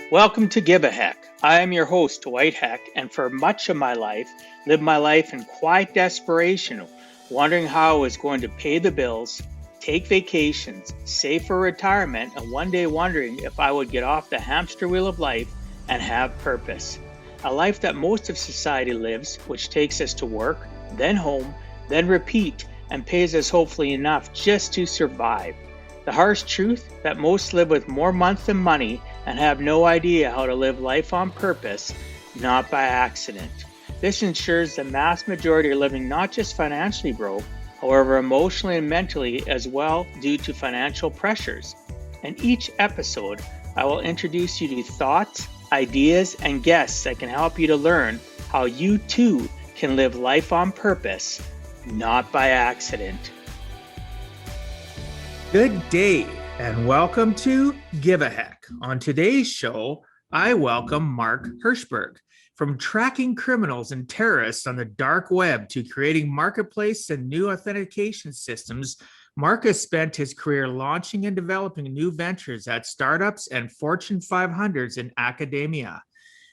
Welcome to Give a Heck. I am your host, Dwight Heck, and for much of my life, lived my life in quiet desperation, wondering how I was going to pay the bills, take vacations, save for retirement, and one day wondering if I would get off the hamster wheel of life and have purpose. A life that most of society lives, which takes us to work, then home, then repeat, and pays us hopefully enough just to survive. The harsh truth that most live with more month than money and have no idea how to live life on purpose, not by accident. This ensures the mass majority are living not just financially broke, however emotionally and mentally as well due to financial pressures. In each episode, I will introduce you to thoughts, ideas, and guests that can help you to learn how you too can live life on purpose, not by accident. Good day and welcome to Give a Heck. On today's show, I welcome Mark Herschberg. From tracking criminals and terrorists on the dark web to creating marketplace and new authentication systems, Mark has spent his career launching and developing new ventures at startups and Fortune 500s in academia.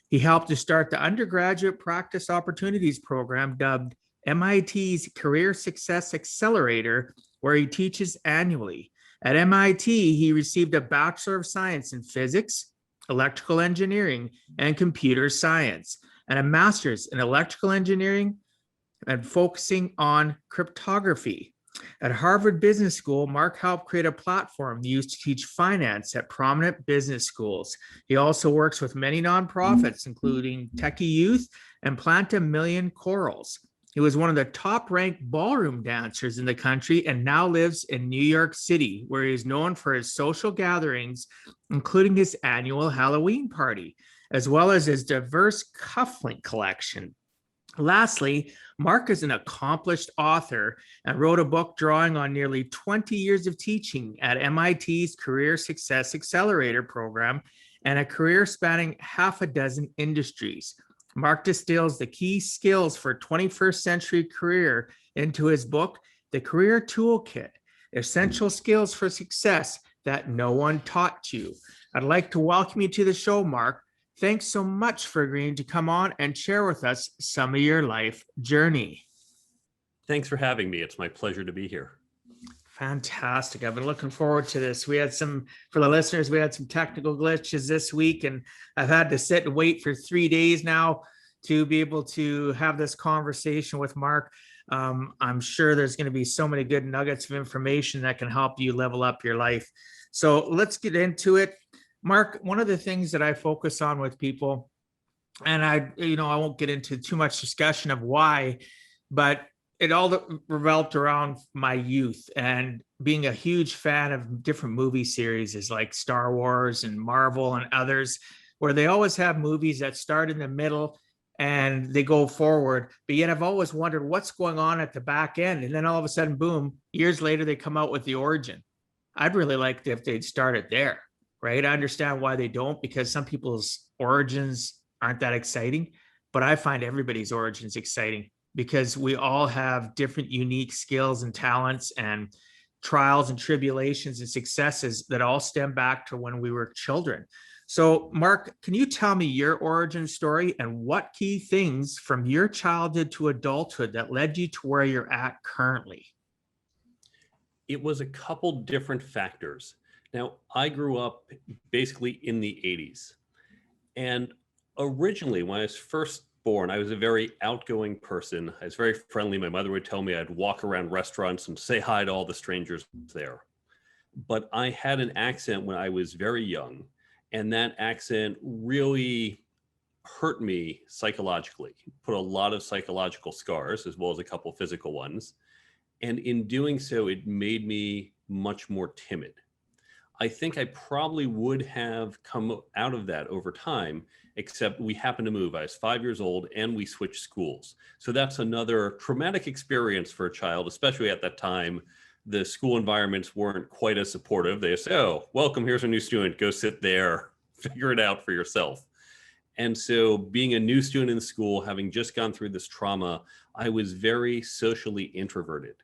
He helped to start the undergraduate practice opportunities program dubbed MIT's Career Success Accelerator, where he teaches annually. At MIT, he received a Bachelor of Science in Physics, Electrical Engineering, and Computer Science, and a Master's in Electrical Engineering and focusing on cryptography. At Harvard Business School, Mark helped create a platform used to teach finance at prominent business schools. He also works with many nonprofits, including Techie Youth and Plant a Million Corals. He was one of the top-ranked ballroom dancers in the country and now lives in New York City, where he is known for his social gatherings, including his annual Halloween party, as well as his diverse cufflink collection. Lastly, Mark is an accomplished author and wrote a book drawing on nearly 20 years of teaching at MIT's Career Success Accelerator program and a career spanning half a dozen industries. Mark distills the key skills for 21st century career into his book, The Career Toolkit, Essential Skills for Success That No One Taught You. I'd like to welcome you to the show, Mark. Thanks so much for agreeing to come on and share with us some of your life journey. Thanks for having me. It's my pleasure to be here. Fantastic. I've been looking forward to this. For the listeners, we had some technical glitches this week, and I've had to sit and wait for 3 days now to be able to have this conversation with Mark. I'm sure there's going to be so many good nuggets of information that can help you level up your life. So let's get into it. Mark, one of the things that I focus on with people, and I won't get into too much discussion of why, but it all revolved around my youth and being a huge fan of different movie series like Star Wars and Marvel and others, where they always have movies that start in the middle and they go forward. But yet I've always wondered what's going on at the back end. And then all of a sudden, boom, years later, they come out with the origin. I'd really like if they'd started there, right? I understand why they don't, because some people's origins aren't that exciting, but I find everybody's origins exciting, because we all have different unique skills and talents and trials and tribulations and successes that all stem back to when we were children. So, Mark, can you tell me your origin story and what key things from your childhood to adulthood that led you to where you're at currently? It was a couple different factors. Now, I grew up basically in the 80s. And originally, when I was first born, I was a very outgoing person. I was very friendly. My mother would tell me I'd walk around restaurants and say hi to all the strangers there. But I had an accent when I was very young, and that accent really hurt me psychologically, put a lot of psychological scars as well as a couple physical ones. And in doing so, it made me much more timid. I think I probably would have come out of that over time, except we happened to move. I was 5 years old and we switched schools. So that's another traumatic experience for a child, especially at that time. The school environments weren't quite as supportive. They say, oh, welcome, here's a new student, go sit there, figure it out for yourself. And so being a new student in school, having just gone through this trauma, I was very socially introverted.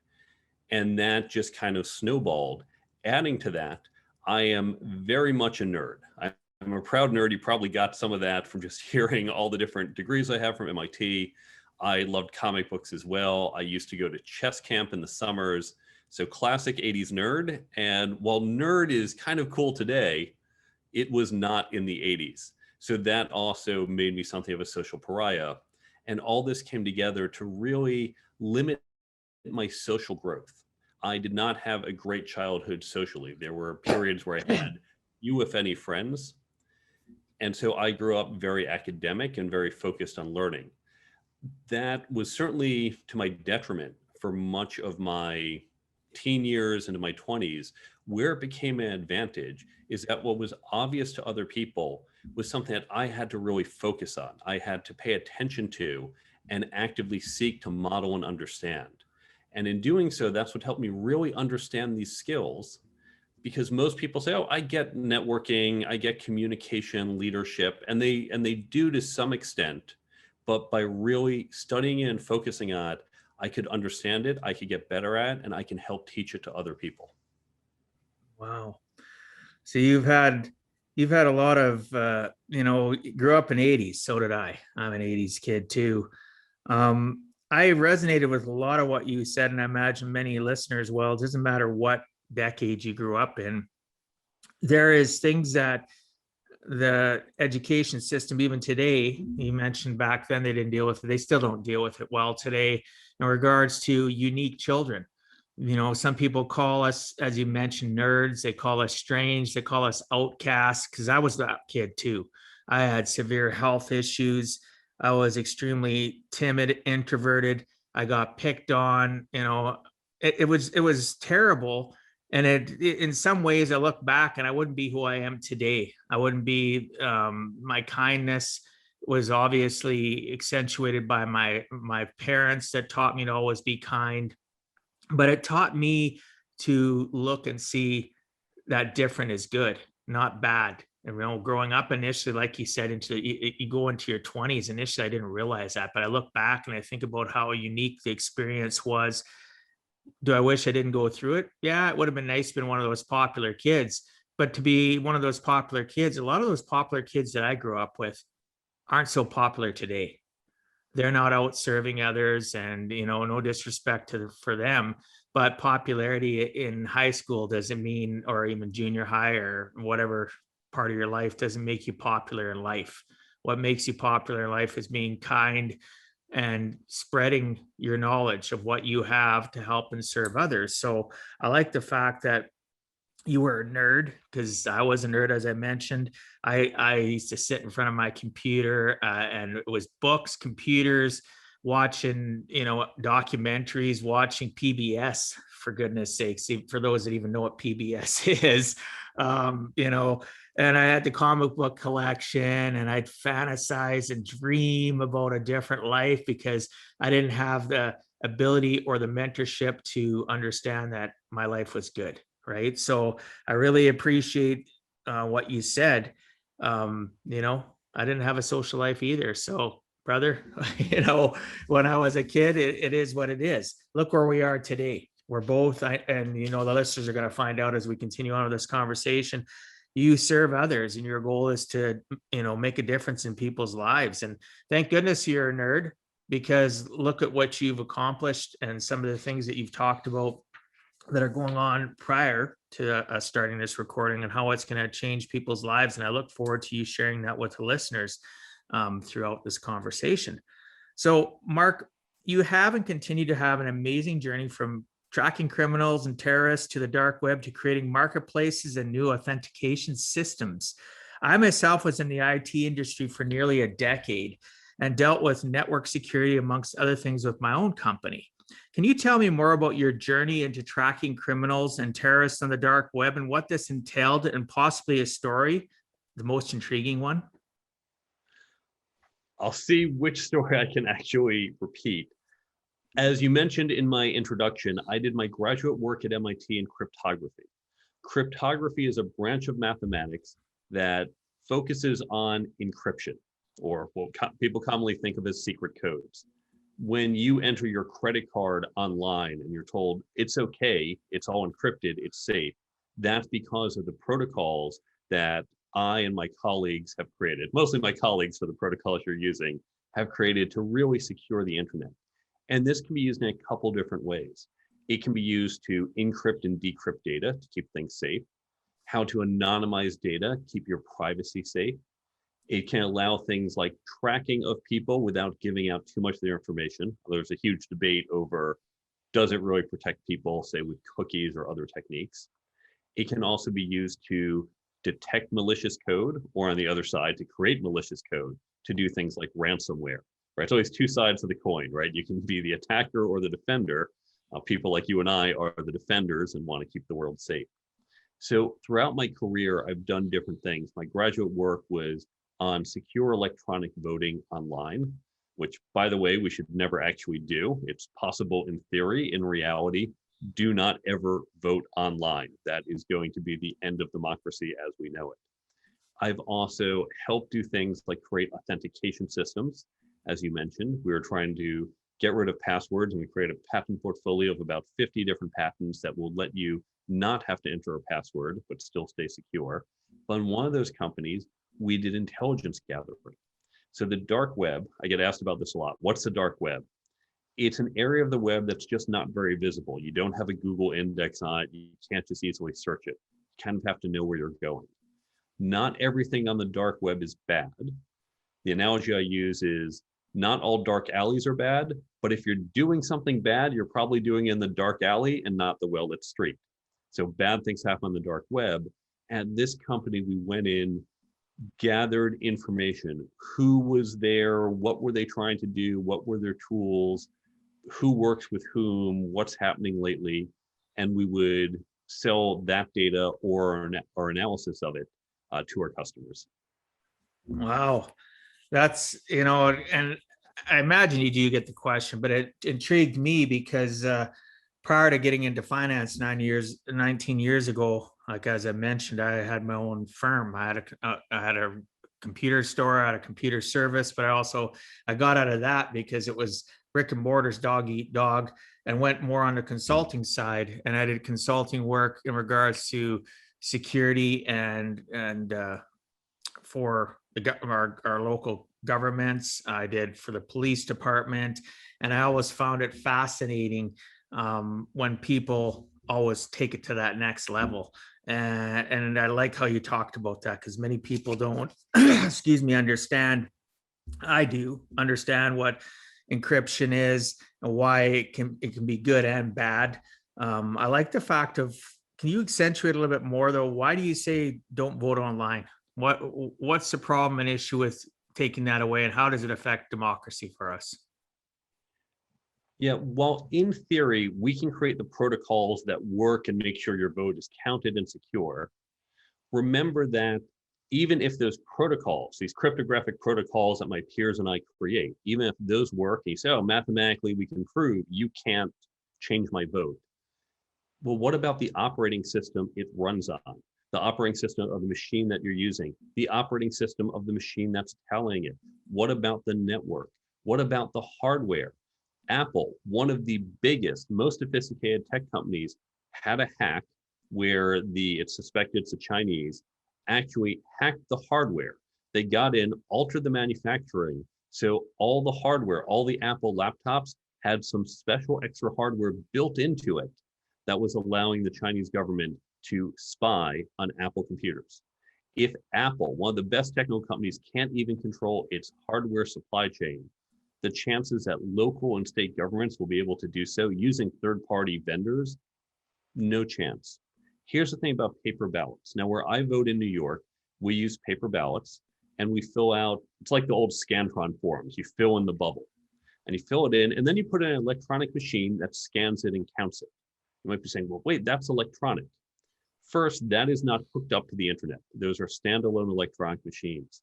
And that just kind of snowballed. Adding to that, I am very much a nerd. I'm I'm a proud nerd. You probably got some of that from just hearing all the different degrees I have from MIT. I loved comic books as well. I used to go to chess camp in the summers. So classic 80s nerd. And while nerd is kind of cool today, it was not in the 80s. So that also made me something of a social pariah. And all this came together to really limit my social growth. I did not have a great childhood socially. There were periods where I had few, if any, friends. And so I grew up very academic and very focused on learning. That was certainly to my detriment for much of my teen years into my 20s. Where it became an advantage is that what was obvious to other people was something that I had to really focus on. I had to pay attention to and actively seek to model and understand. And in doing so, that's what helped me really understand these skills, because most people say, oh, I get networking, I get communication, leadership, and they do to some extent. But by really studying it and focusing on it, I could understand it, I could get better at it, and I can help teach it to other people. Wow. So you've had a lot of grew up in the 80s. So did I. I'm an 80s kid too. I resonated with a lot of what you said, and I imagine many listeners, well, it doesn't matter what decade you grew up in. There is things that the education system, even today, you mentioned back then they didn't deal with it. They still don't deal with it well today in regards to unique children. Some people call us, as you mentioned, nerds. They call us strange. They call us outcasts, because I was that kid too. I had severe health issues. I was extremely timid, introverted. I got picked on. It was terrible. And in some ways, I look back and I wouldn't be who I am today. I wouldn't be. My kindness was obviously accentuated by my parents that taught me to always be kind, but it taught me to look and see that different is good, not bad. And growing up initially, like you said, you go into your 20s. Initially, I didn't realize that, but I look back and I think about how unique the experience was. Do I wish I didn't go through it? Yeah, it would have been nice to be one of those popular kids. But to be one of those popular kids, a lot of those popular kids that I grew up with aren't so popular today. They're not out serving others, and no disrespect for them, but popularity in high school doesn't mean, or even junior high or whatever part of your life, doesn't make you popular in life. What makes you popular in life is being kind and spreading your knowledge of what you have to help and serve others. So I like the fact that you were a nerd, because I was a nerd, as I mentioned. I used to sit in front of my computer, and it was books, computers, watching documentaries, watching PBS, for goodness sakes, for those that even know what PBS is. And I had the comic book collection, and I'd fantasize and dream about a different life, because I didn't have the ability or the mentorship to understand that my life was good. Right. So I really appreciate what you said. I didn't have a social life either. So, brother, when I was a kid, it is what it is. Look where we are today. We're both, and the listeners are going to find out as we continue on with this conversation. You serve others, and your goal is to, make a difference in people's lives. And thank goodness you're a nerd, because look at what you've accomplished and some of the things that you've talked about that are going on prior to us starting this recording, and how it's going to change people's lives. And I look forward to you sharing that with the listeners throughout this conversation. So, Mark, you have and continue to have an amazing journey from tracking criminals and terrorists to the dark web to creating marketplaces and new authentication systems. I myself was in the IT industry for nearly a decade and dealt with network security, amongst other things, with my own company. Can you tell me more about your journey into tracking criminals and terrorists on the dark web, and what this entailed, and possibly a story, the most intriguing one? I'll see which story I can actually repeat. As you mentioned in my introduction, I did my graduate work at MIT in cryptography. Cryptography is a branch of mathematics that focuses on encryption, or what people commonly think of as secret codes. When you enter your credit card online and you're told it's okay, it's all encrypted, it's safe, that's because of the protocols that I and my colleagues have created, mostly my colleagues for the protocols you're using, have created to really secure the internet. And this can be used in a couple different ways. It can be used to encrypt and decrypt data to keep things safe, how to anonymize data, keep your privacy safe. It can allow things like tracking of people without giving out too much of their information. There's a huge debate over, does it really protect people, say with cookies or other techniques? It can also be used to detect malicious code, or on the other side, to create malicious code to do things like ransomware, right? So it's two sides of the coin, right? You can be the attacker or the defender. People like you and I are the defenders and want to keep the world safe. So throughout my career, I've done different things. My graduate work was on secure electronic voting online, which, by the way, we should never actually do. It's possible in theory. In reality, do not ever vote online. That is going to be the end of democracy as we know it. I've also helped do things like create authentication systems. As you mentioned, we were trying to get rid of passwords, and we created a patent portfolio of about 50 different patents that will let you not have to enter a password, but still stay secure. But in one of those companies, we did intelligence gathering. So the dark web, I get asked about this a lot. What's the dark web? It's an area of the web that's just not very visible. You don't have a Google index on it. You can't just easily search it. You kind of have to know where you're going. Not everything on the dark web is bad. The analogy I use is not all dark alleys are bad, but if you're doing something bad, you're probably doing it in the dark alley and not the well-lit street. So bad things happen on the dark web. At this company, we went in, gathered information. Who was there? What were they trying to do? What were their tools? Who works with whom? What's happening lately? And we would sell that data or analysis of it to our customers. Wow. That's, and I imagine you do get the question, but it intrigued me because prior to getting into finance 19 years ago, like as I mentioned, I had my own firm. I had a computer store, I had a computer service, but I got out of that because it was brick and mortar's dog eat dog, and went more on the consulting side. And I did consulting work in regards to security and for our local governments. I did for the police department, and I always found it fascinating when people always take it to that next level. And I like how you talked about that, because many people don't, understand. I do understand what encryption is and why it can be good and bad. I like the fact of, can you accentuate a little bit more though? Why do you say don't vote online? What's the problem and issue with taking that away, and how does it affect democracy for us? Yeah, well, in theory, we can create the protocols that work and make sure your vote is counted and secure. Remember that even if those protocols, these cryptographic protocols that my peers and I create, even if those work, and you say, oh, mathematically we can prove you can't change my vote. Well, what about the operating system it runs on? The operating system of the machine that you're using, the operating system of the machine that's telling it. What about the network? What about the hardware? Apple, one of the biggest, most sophisticated tech companies, had a hack where it's suspected it's the Chinese, actually hacked the hardware. They got in, altered the manufacturing, so all the hardware, all the Apple laptops had some special extra hardware built into it that was allowing the Chinese government to spy on Apple computers. If Apple, one of the best technical companies, can't even control its hardware supply chain, the chances that local and state governments will be able to do so using third-party vendors, no chance. Here's the thing about paper ballots. Now, where I vote in New York, we use paper ballots, and we fill out, it's like the old Scantron forms. You fill in the bubble, and you fill it in, and then you put in an electronic machine that scans it and counts it. You might be saying, well, wait, that's electronic. First, that is not hooked up to the internet. Those are standalone electronic machines.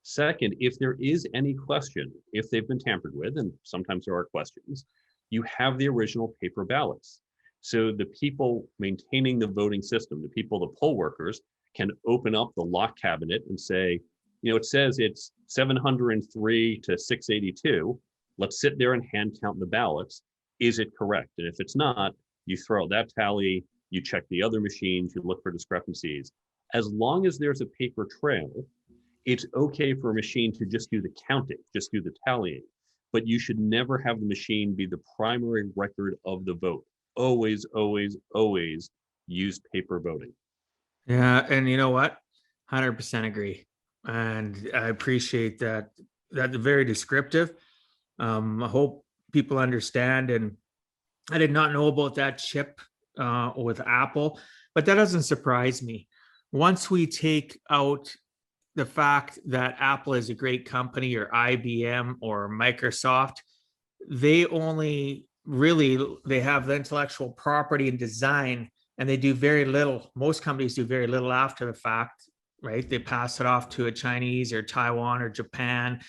Second, if there is any question, if they've been tampered with, and sometimes there are questions, you have the original paper ballots. So the people maintaining the voting system, the people, the poll workers, can open up the lock cabinet and say, it says it's 703 to 682. Let's sit there and hand count the ballots. Is it correct? And if it's not, you throw out that tally, you check the other machines, you look for discrepancies. As long as there's a paper trail, it's okay for a machine to just do the counting, just do the tallying, but you should never have the machine be the primary record of the vote. Always, always, always use paper voting. Yeah, and you know what? 100% agree. And I appreciate that. That's very descriptive. I hope people understand. And I did not know about that chip with Apple, but that doesn't surprise me. Once we take out the fact that Apple is a great company, or IBM or Microsoft, they only really, they have the intellectual property and design, and they do very little. Most companies do very little after the fact, right? They pass it off to a Chinese or Taiwan or Japan.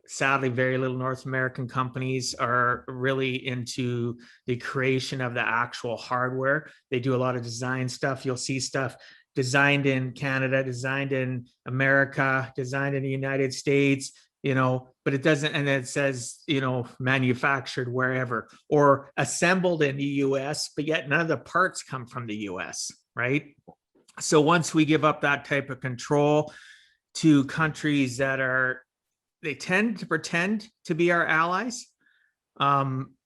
Sadly, very little North American companies are really into the creation of the actual hardware. They do a lot of design stuff. You'll see stuff designed in Canada, designed in America, designed in the United States, but it doesn't, and it says, manufactured wherever or assembled in the US, but yet none of the parts come from the US, right? So once we give up that type of control to countries that they tend to pretend to be our allies.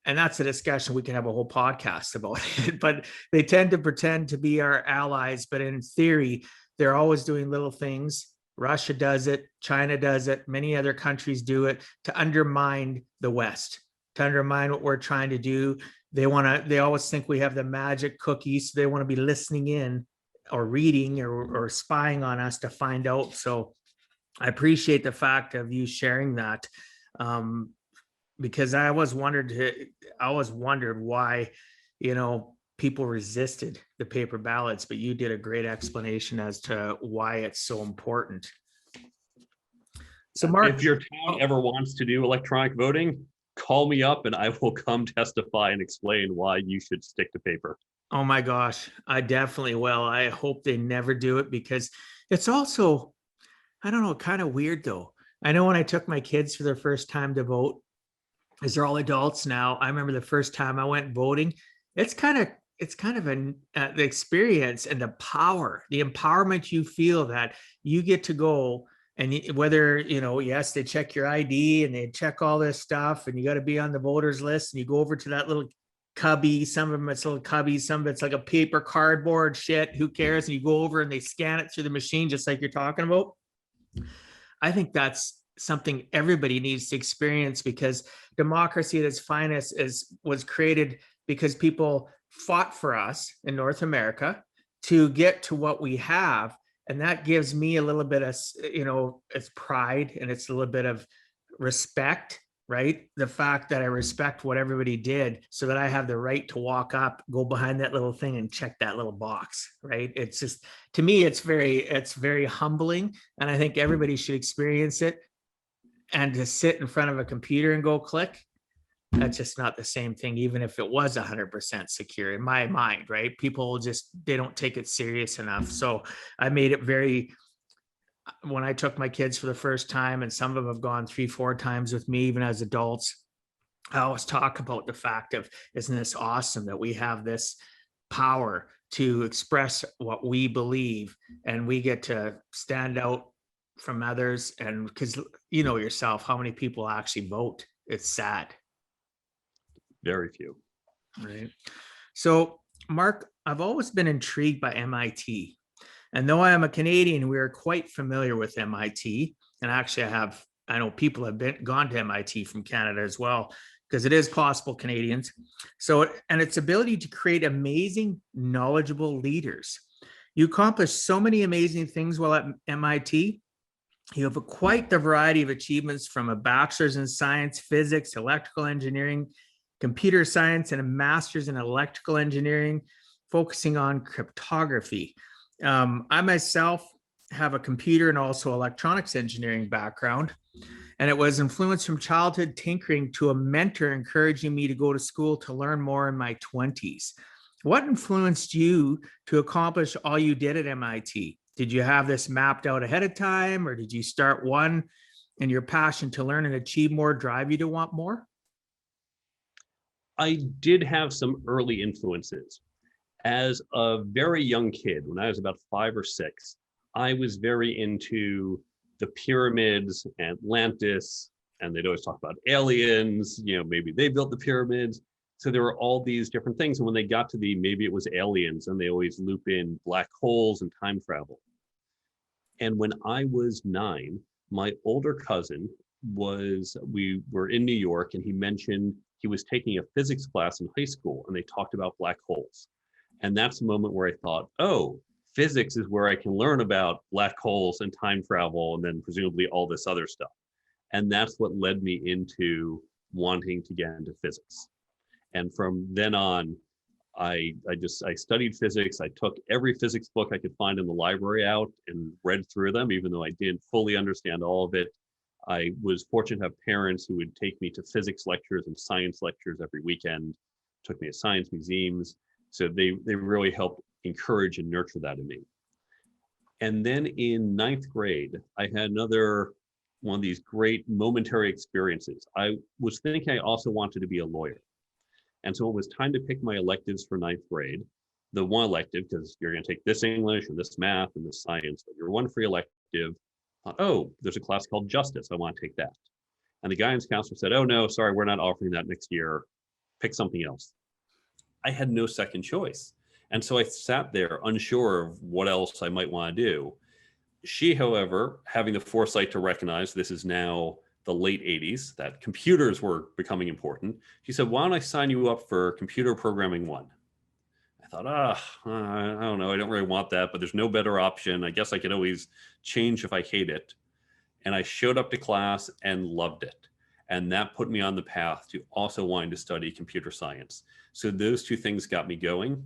And that's a discussion we can have a whole podcast about it, but they tend to pretend to be our allies. But in theory, they're always doing little things. Russia does it, China does it, many other countries do it to undermine the West, to undermine what we're trying to do. They always think we have the magic cookies. So they want to be listening in or reading or spying on us to find out. So I appreciate the fact of you sharing that, because I always wondered why, people resisted the paper ballots, but you did a great explanation as to why it's so important. So Mark, if your town ever wants to do electronic voting, call me up and I will come testify and explain why you should stick to paper. Oh my gosh, I definitely will. I hope they never do it, because it's also, I don't know, kind of weird though. I know when I took my kids for their first time to vote, as they're all adults now, I remember the first time I went voting. It's kind of the experience and the power, the empowerment you feel that you get to go, and whether, yes, they check your ID and they check all this stuff, and you got to be on the voters list, and you go over to that little cubby. Some of them it's little cubbies, some of it's like a paper cardboard shit. Who cares? And you go over and they scan it through the machine, just like you're talking about. I think that's something everybody needs to experience, because democracy at its finest was created because people fought for us in North America to get to what we have. And that gives me a little bit of, it's pride, and it's a little bit of respect, right? The fact that I respect what everybody did, so that I have the right to walk up, go behind that little thing and check that little box, right? It's just, to me, it's very humbling. And I think everybody should experience it. And to sit in front of a computer and go click, that's just not the same thing, even if it was 100% secure in my mind, right? People they don't take it serious enough. So I made it when I took my kids for the first time, and some of them have gone 3-4 times with me, even as adults, I always talk about the fact of, isn't this awesome that we have this power to express what we believe, and we get to stand out from others. And because yourself, how many people actually vote? It's sad. Very few. Right. So Mark, I've always been intrigued by MIT. And though I am a Canadian, we are quite familiar with MIT. And actually I know people have gone to MIT from Canada as well, because it is possible Canadians. So, and its ability to create amazing, knowledgeable leaders. You accomplished so many amazing things while at MIT. You have quite the variety of achievements, from a bachelor's in science, physics, electrical engineering, computer science, and a master's in electrical engineering, focusing on cryptography. I myself have a computer and also electronics engineering background, and it was influenced from childhood tinkering to a mentor encouraging me to go to school to learn more in my 20s. What influenced you to accomplish all you did at MIT? Did you have this mapped out ahead of time, or did you start one and your passion to learn and achieve more drive you to want more? I did have some early influences. As a very young kid, when I was about 5 or 6, I was very into the pyramids, Atlantis, and they'd always talk about aliens, maybe they built the pyramids. So there were all these different things. And when they got to maybe it was aliens, and they always loop in black holes and time travel. And when I was 9, my older cousin we were in New York, and he mentioned he was taking a physics class in high school, and they talked about black holes. And that's the moment where I thought, oh, physics is where I can learn about black holes and time travel, and then presumably all this other stuff. And that's what led me into wanting to get into physics. And from then on, I studied physics. I took every physics book I could find in the library out and read through them, even though I didn't fully understand all of it. I was fortunate to have parents who would take me to physics lectures and science lectures every weekend, took me to science museums. So they really helped encourage and nurture that in me. And then in 9th grade, I had another one of these great momentary experiences. I was thinking I also wanted to be a lawyer. And so it was time to pick my electives for 9th grade. The one elective, because you're going to take this English and this math and this science, but your one free elective, oh, there's a class called Justice. I want to take that. And the guidance counselor said, oh, no, sorry, we're not offering that next year. Pick something else. I had no second choice. And so I sat there unsure of what else I might want to do. She, however, having the foresight to recognize this is now the late 80s, that computers were becoming important, she said, why don't I sign you up for Computer Programming 1? I thought, I don't know, I don't really want that, but there's no better option. I guess I could always change if I hate it. And I showed up to class and loved it. And that put me on the path to also wanting to study computer science. So those two things got me going.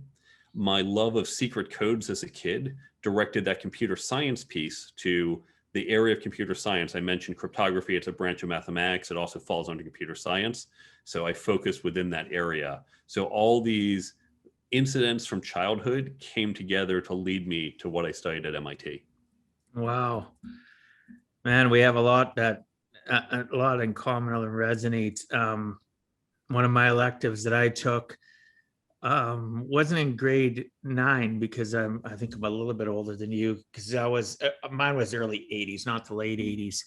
My love of secret codes as a kid directed that computer science piece to the area of computer science. I mentioned cryptography. It's a branch of mathematics. It also falls under computer science. So I focused within that area. So all these incidents from childhood came together to lead me to what I studied at MIT. Wow, man, we have a lot in common that resonates. One of my electives that I took wasn't in grade 9 because I think I'm a little bit older than you, because mine was early 80s, not the late 80s.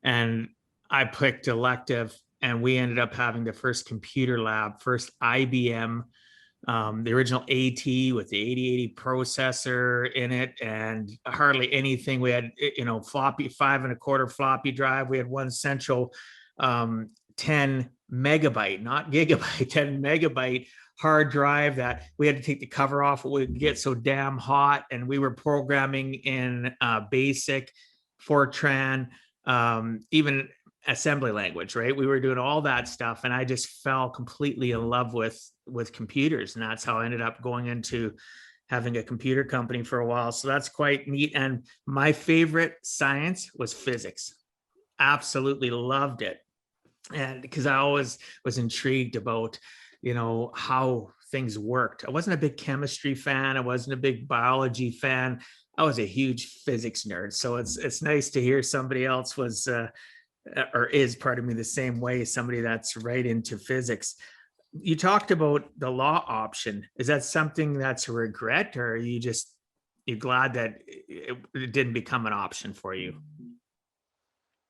And I picked elective, and we ended up having the first computer lab, first IBM, the original AT with the 8080 processor in it, and hardly anything. We had, floppy 5 1/4 floppy drive. We had one central 10 megabyte, not gigabyte, 10 megabyte hard drive that we had to take the cover off. It would get so damn hot. And we were programming in BASIC, Fortran, even assembly language, right? We were doing all that stuff. And I just fell completely in love with computers. And that's how I ended up going into having a computer company for a while. So that's quite neat. And my favorite science was physics. Absolutely loved it. And because I always was intrigued about, how things worked. I wasn't a big chemistry fan. I wasn't a big biology fan. I was a huge physics nerd. So it's nice to hear somebody else was, or is, pardon me, the same way, somebody that's right into physics. You talked about the law option. Is that something that's a regret, or are you're glad that it didn't become an option for you?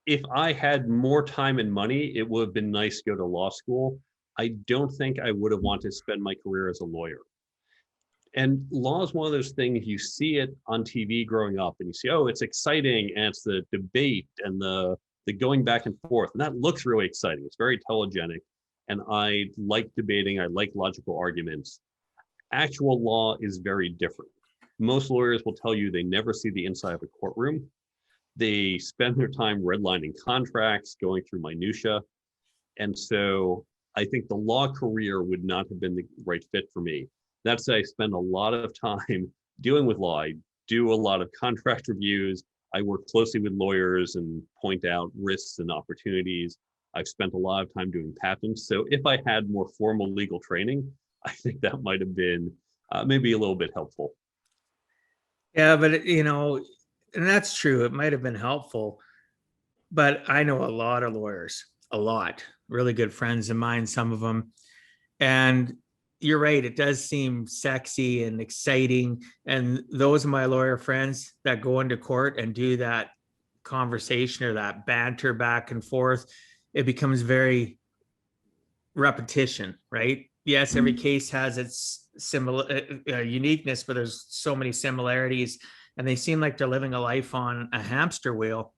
If I had more time and money, it would have been nice to go to law school. I don't think I would have wanted to spend my career as a lawyer. And law is one of those things, you see it on TV growing up and you see, oh, it's exciting, and it's the debate and the going back and forth. And that looks really exciting. It's very telegenic. And I like debating. I like logical arguments. Actual law is very different. Most lawyers will tell you they never see the inside of a courtroom. They spend their time redlining contracts, going through minutia. And so I think the law career would not have been the right fit for me. That said, I spend a lot of time dealing with law. I do a lot of contract reviews. I work closely with lawyers and point out risks and opportunities. I've spent a lot of time doing patents. So if I had more formal legal training, I think that might have been maybe a little bit helpful. Yeah, but and that's true. It might have been helpful, but I know a lot of lawyers, a lot, really good friends of mine, some of them. And you're right. It does seem sexy and exciting. And those of my lawyer friends that go into court and do that conversation or that banter back and forth, it becomes very repetition, right? Yes, every case has its similar uniqueness, but there's so many similarities, and they seem like they're living a life on a hamster wheel.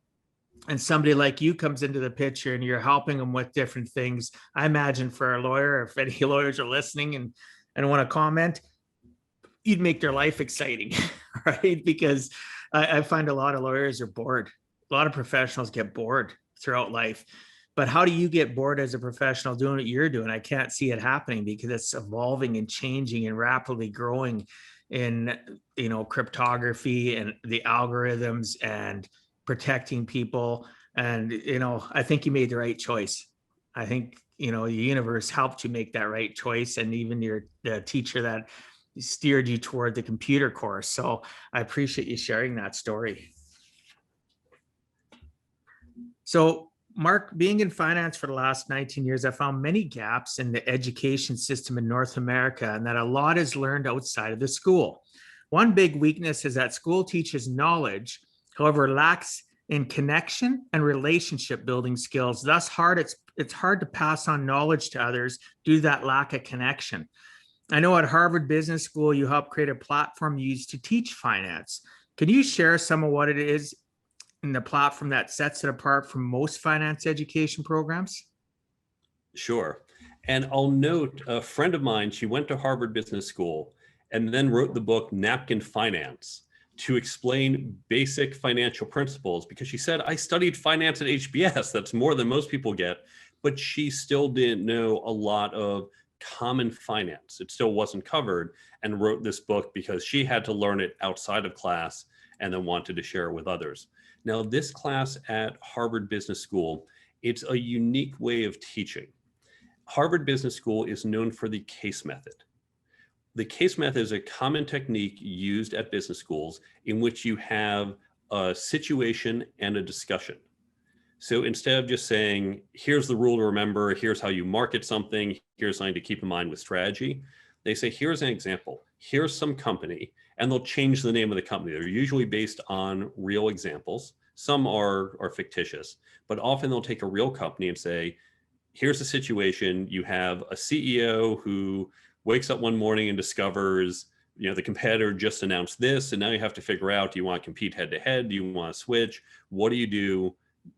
And somebody like you comes into the picture and you're helping them with different things. I imagine for a lawyer, if any lawyers are listening and want to comment, you'd make their life exciting, right? Because I find a lot of lawyers are bored. A lot of professionals get bored throughout life. But how do you get bored as a professional doing what you're doing? I can't see it happening because it's evolving and changing and rapidly growing in, cryptography and the algorithms and protecting people. And, I think you made the right choice. I think, the universe helped you make that right choice. And even the teacher that steered you toward the computer course. So I appreciate you sharing that story. So Mark, being in finance for the last 19 years, I found many gaps in the education system in North America and that a lot is learned outside of the school. One big weakness is that school teaches knowledge, however, lacks in connection and relationship building skills. Thus, it's hard to pass on knowledge to others due to that lack of connection. I know at Harvard Business School, you help create a platform used to teach finance. Can you share some of what it is in the platform that sets it apart from most finance education programs? Sure. And I'll note a friend of mine, she went to Harvard Business School and then wrote the book Napkin Finance to explain basic financial principles, because she said, I studied finance at HBS. That's more than most people get. But she still didn't know a lot of common finance. It still wasn't covered, and wrote this book because she had to learn it outside of class and then wanted to share it with others. Now, this class at Harvard Business School, it's a unique way of teaching. Harvard Business School is known for the case method. The case method is a common technique used at business schools in which you have a situation and a discussion. So instead of just saying, here's the rule to remember, here's how you market something, here's something to keep in mind with strategy, they say, here's an example, here's some company, and they'll change the name of the company. They're usually based on real examples. Some are fictitious, but often they'll take a real company and say, here's the situation. You have a CEO who wakes up one morning and discovers, the competitor just announced this, and now you have to figure out, do you want to compete head to head? Do you want to switch? What do you do?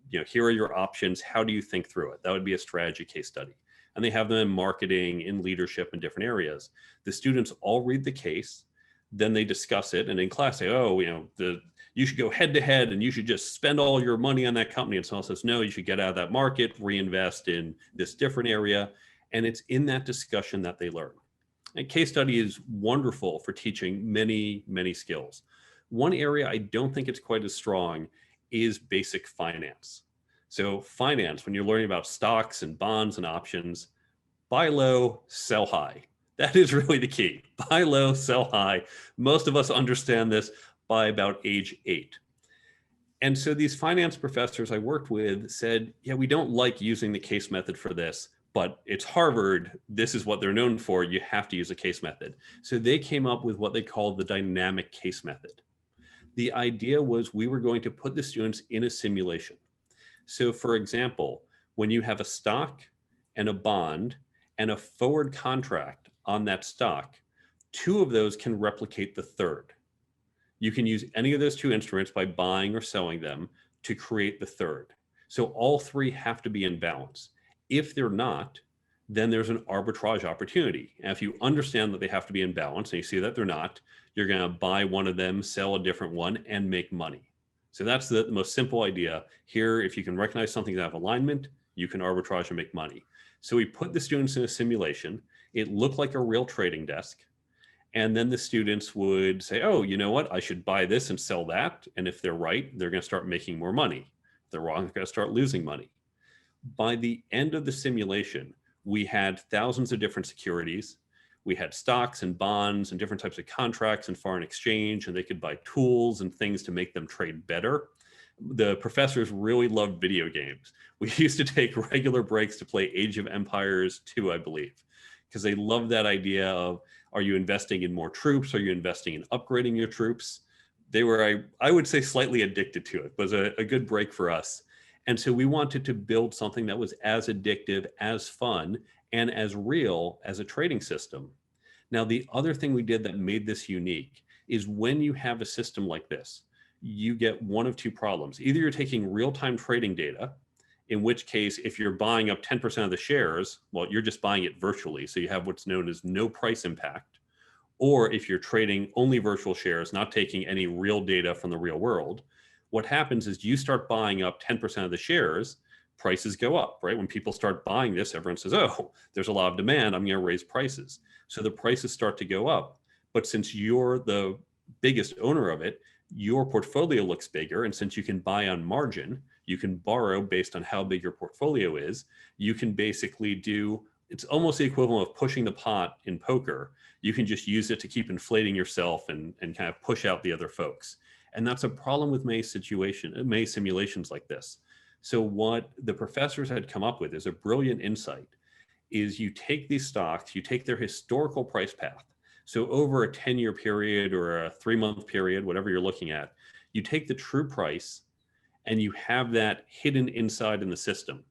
Here are your options. How do you think through it? That would be a strategy case study. And they have them in marketing, in leadership, in different areas. The students all read the case, then they discuss it, and in class say, you should go head to head and you should just spend all your money on that company. And someone says, no, you should get out of that market, reinvest in this different area. And it's in that discussion that they learn. And case study is wonderful for teaching many, many skills. One area I don't think it's quite as strong is basic finance. So finance, when you're learning about stocks and bonds and options, buy low, sell high. That is really the key. Buy low, sell high. Most of us understand this by about age 8. And so these finance professors I worked with said, yeah, we don't like using the case method for this, but it's Harvard. This is what they're known for. You have to use a case method. So they came up with what they called the dynamic case method. The idea was we were going to put the students in a simulation. So for example, when you have a stock and a bond and a forward contract on that stock, 2 of those can replicate the third. You can use any of those 2 instruments by buying or selling them to create the third. So all 3 have to be in balance. If they're not, then there's an arbitrage opportunity. And if you understand that they have to be in balance and you see that they're not, you're going to buy one of them, sell a different one, and make money. So that's the most simple idea. Here, if you can recognize something that have alignment, you can arbitrage and make money. So we put the students in a simulation. It looked like a real trading desk. And then the students would say, oh, you know what? I should buy this and sell that. And if they're right, they're going to start making more money. If they're wrong, they're going to start losing money. By the end of the simulation, we had thousands of different securities. We had stocks and bonds and different types of contracts and foreign exchange, and they could buy tools and things to make them trade better. The professors really loved video games. We used to take regular breaks to play Age of Empires 2, I believe, because they love that idea of, are you investing in more troops? Are you investing in upgrading your troops? They were, I would say, slightly addicted to it. It was a good break for us. And so we wanted to build something that was as addictive, as fun, and as real as a trading system. Now, the other thing we did that made this unique is when you have a system like this, you get one of two problems. Either you're taking real-time trading data, in which case, if you're buying up 10% of the shares, well, you're just buying it virtually. So you have what's known as no price impact. Or if you're trading only virtual shares, not taking any real data from the real world, what happens is you start buying up 10% of the shares, prices go up, right? When people start buying this, everyone says, oh, there's a lot of demand, I'm going to raise prices. So the prices start to go up. But since you're the biggest owner of it, your portfolio looks bigger. And since you can buy on margin, you can borrow based on how big your portfolio is. You can basically do, it's almost the equivalent of pushing the pot in poker. You can just use it to keep inflating yourself and kind of push out the other folks. And that's a problem with May simulations like this. So what the professors had come up with is a brilliant insight, is you take these stocks, you take their historical price path. So over a 10-year period or a 3-month period, whatever you're looking at, you take the true price and you have that hidden inside in the system.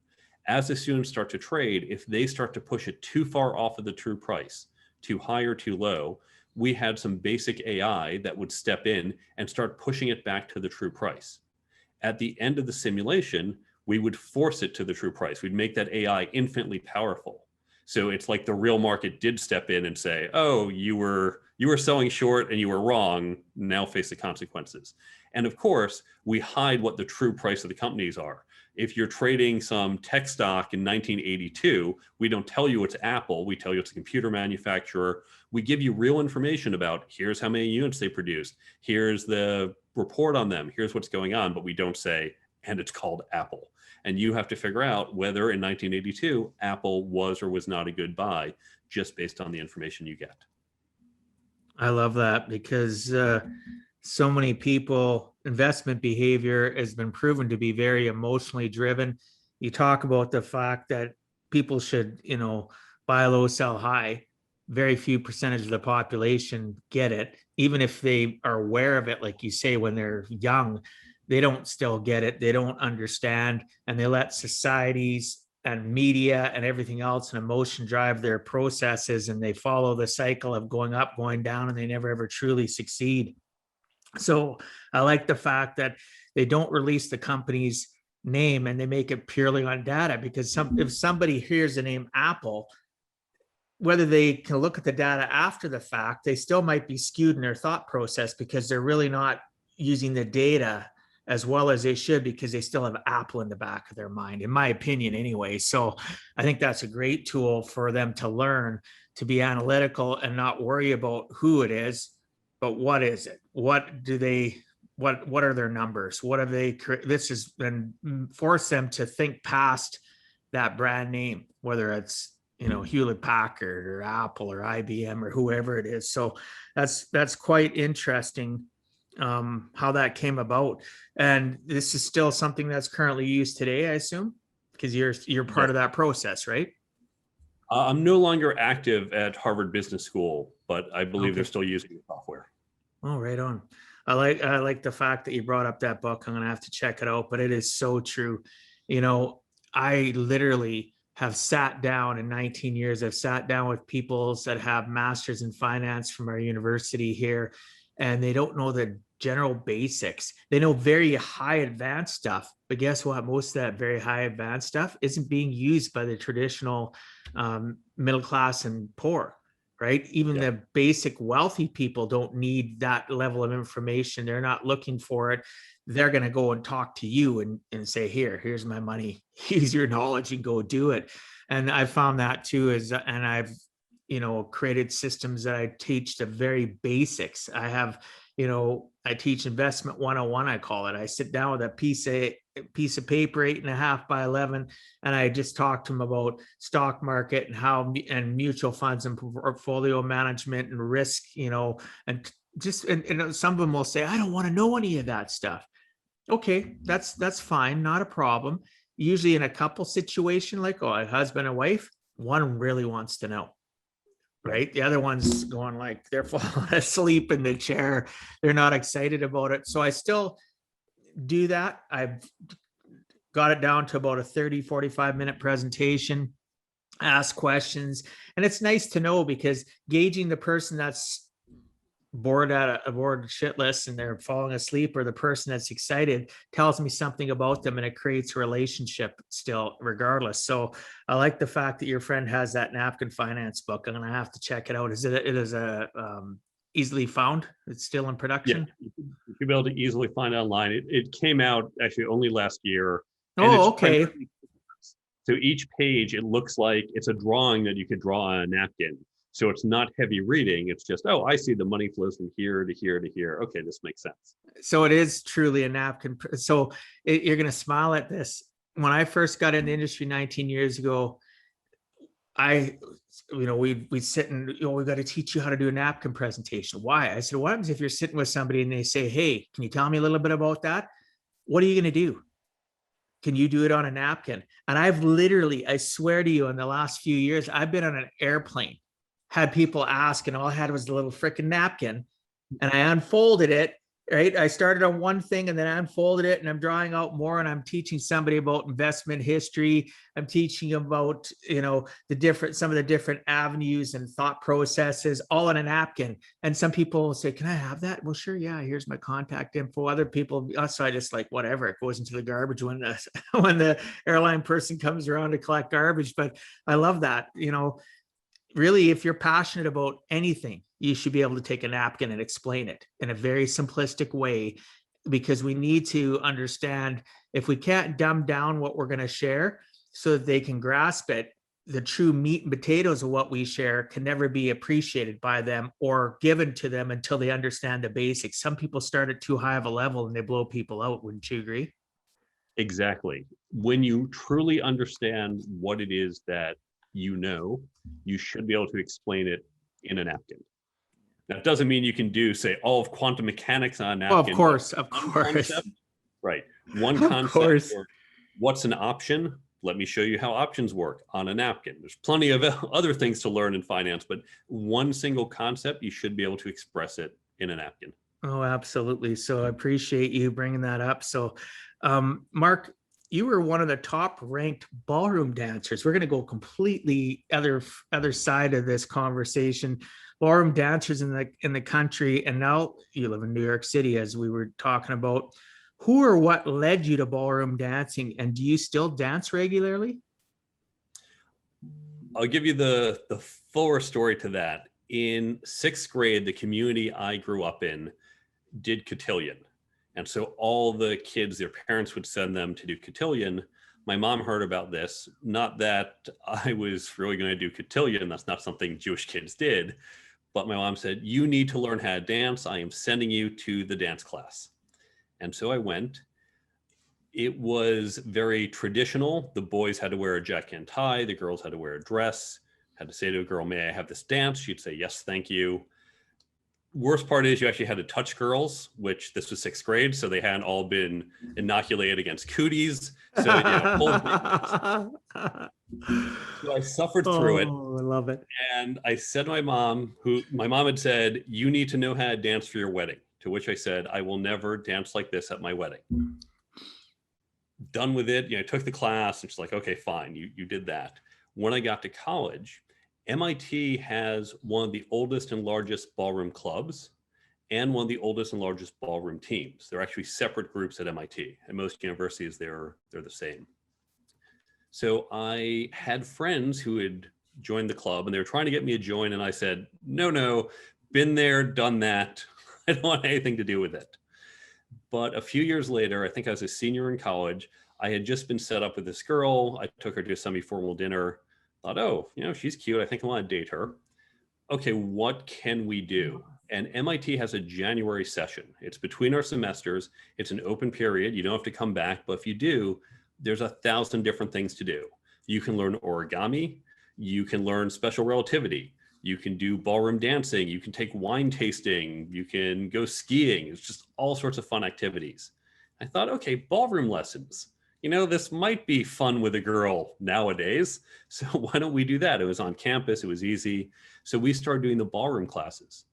As the students start to trade, if they start to push it too far off of the true price, too high or too low, we had some basic AI that would step in and start pushing it back to the true price. At the end of the simulation, we would force it to the true price. We'd make that AI infinitely powerful. So it's like the real market did step in and say, oh, you were selling short and you were wrong, now face the consequences. And of course, we hide what the true price of the companies are. If you're trading some tech stock in 1982, we don't tell you it's Apple, we tell you it's a computer manufacturer. We give you real information about, here's how many units they produced, here's the report on them, here's what's going on, but we don't say, and it's called Apple. And you have to figure out whether in 1982, Apple was or was not a good buy, just based on the information you get. I love that, because so many people, investment behavior has been proven to be very emotionally driven. You talk about the fact that people should, buy low, sell high. Very few percentage of the population get it. Even if they are aware of it, like you say, when they're young, they don't still get it. They don't understand, and they let societies and media and everything else and emotion drive their processes, and they follow the cycle of going up, going down, and they never ever truly succeed. So I like the fact that they don't release the company's name and they make it purely on data, because if somebody hears the name Apple, whether they can look at the data after the fact, they still might be skewed in their thought process, because they're really not using the data as well as they should, because they still have Apple in the back of their mind, in my opinion anyway. So I think that's a great tool for them to learn to be analytical and not worry about who it is, but what is it? What are their numbers? What have they, this is, and force them to think past that brand name, whether it's, Hewlett Packard or Apple or IBM or whoever it is. So that's quite interesting how that came about. And this is still something that's currently used today, I assume, because you're part of that process, right? I'm no longer active at Harvard Business School, but I believe they're still using the software. Oh, right on. I like the fact that you brought up that book. I'm gonna have to check it out, but it is so true. I literally have sat down in 19 years. I've sat down with people that have masters in finance from our university here, and they don't know the general basics. They know very high advanced stuff, but guess what? Most of that very high advanced stuff isn't being used by the traditional middle class and poor, right? Even the basic wealthy people don't need that level of information. They're not looking for it. They're going to go and talk to you and say, here's my money, use your knowledge and go do it. And I found that too, and I've, created systems that I teach the very basics. I have, I teach investment 101, I call it. I sit down with a piece of paper, 8.5 by 11, and I just talk to them about stock market and mutual funds and portfolio management and risk, and some of them will say, I don't want to know any of that stuff. Okay, that's fine, not a problem. Usually in a couple situation, like a husband and wife, one really wants to know. right? The other one's going like they're falling asleep in the chair. They're not excited about it. So I still do that. I've got it down to about a 30, 45-minute presentation, ask questions. And it's nice to know because gauging the person that's bored at a bored shitless and they're falling asleep, or the person that's excited, tells me something about them, and it creates a relationship still regardless. So I like the fact that your friend has that Napkin Finance book. I'm gonna have to check it out. It is a easily found? It's still in production? You should be able to easily find it online. It came out actually only last year. Oh, okay. So each page, it looks like it's a drawing that you could draw on a napkin. So it's not heavy reading. It's just, oh, I see the money flows from here to here to here. Okay, this makes sense. So it is truly a napkin. So you're going to smile at this. When I first got in the industry 19 years ago, we sit and, we got to teach you how to do a napkin presentation. Why? I said, what happens if you're sitting with somebody and they say, hey, can you tell me a little bit about that? What are you going to do? Can you do it on a napkin? And I've literally, I swear to you, in the last few years, I've been on an airplane, had people ask, and all I had was a little freaking napkin, and I unfolded it. Right. I started on one thing and then I unfolded it, and I'm drawing out more, and I'm teaching somebody about investment history. I'm teaching about, some of the different avenues and thought processes, all on a napkin. And some people will say, can I have that? Well, sure. Yeah. Here's my contact info. Other people, so I just like, whatever, it goes into the garbage when the airline person comes around to collect garbage. But I love that, really, if you're passionate about anything, you should be able to take a napkin and explain it in a very simplistic way, because we need to understand, if we can't dumb down what we're going to share so that they can grasp it, the true meat and potatoes of what we share can never be appreciated by them or given to them until they understand the basics. Some people start at too high of a level and they blow people out. Wouldn't you agree? Exactly. When you truly understand what it is that you should be able to explain it in a napkin. That doesn't mean you can do, say, all of quantum mechanics on a napkin. Of course. Concept, right. One of concept. Course. What's an option? Let me show you how options work on a napkin. There's plenty of other things to learn in finance, but one single concept, you should be able to express it in a napkin. Oh, absolutely. So I appreciate you bringing that up. So, Mark, you were one of the top ranked ballroom dancers. We're going to go completely other side of this conversation. Ballroom dancers in the country, and now you live in New York City, as we were talking about. Who or what led you to ballroom dancing, and do you still dance regularly? I'll give you the fuller story to that. In 6th grade, the community I grew up in did cotillion. And so all the kids, their parents would send them to do cotillion. My mom heard about this, not that I was really going to do cotillion. That's not something Jewish kids did. But my mom said, you need to learn how to dance. I am sending you to the dance class. And so I went. It was very traditional. The boys had to wear a jacket and tie. The girls had to wear a dress. Had to say to a girl, may I have this dance? She'd say, yes, thank you. Worst part is you actually had to touch girls, which this was 6th grade, so they hadn't all been inoculated against cooties. So so I suffered through it. Oh, I love it. And I said to my mom had said, you need to know how to dance for your wedding. To which I said, I will never dance like this at my wedding. Done with it. I took the class, and she's like, okay, fine, you did that. When I got to college, MIT has one of the oldest and largest ballroom clubs and one of the oldest and largest ballroom teams. They're actually separate groups at MIT. At most universities, they're the same. So I had friends who had joined the club, and they were trying to get me to join, and I said, no, been there, done that. I don't want anything to do with it. But a few years later, I think I was a senior in college, I had just been set up with this girl. I took her to a semi-formal dinner. Thought, oh, she's cute. I think I want to date her. Okay, what can we do? And MIT has a January session. It's between our semesters. It's an open period. You don't have to come back. But if you do, there's 1,000 different things to do. You can learn origami. You can learn special relativity. You can do ballroom dancing. You can take wine tasting. You can go skiing. It's just all sorts of fun activities. I thought, okay, ballroom lessons. this might be fun with a girl nowadays. So why don't we do that? It was on campus. It was easy. So we started doing the ballroom classes.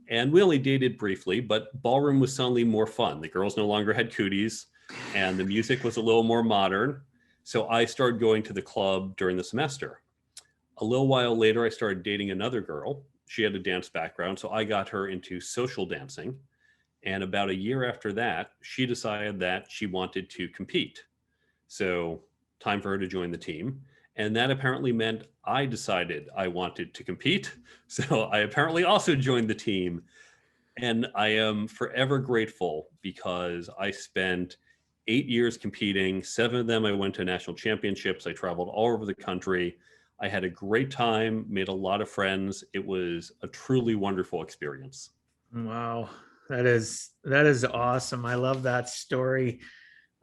And we only dated briefly, but ballroom was suddenly more fun. The girls no longer had cooties and the music was a little more modern. So I started going to the club during the semester. A little while later, I started dating another girl. She had a dance background, so I got her into social dancing. And about a year after that, she decided that she wanted to compete. So time for her to join the team. And that apparently meant I decided I wanted to compete. So I apparently also joined the team. And I am forever grateful because I spent 8 years competing. 7 of them I went to national championships. I traveled all over the country. I had a great time, made a lot of friends. It was a truly wonderful experience. Wow, that is awesome. I love that story.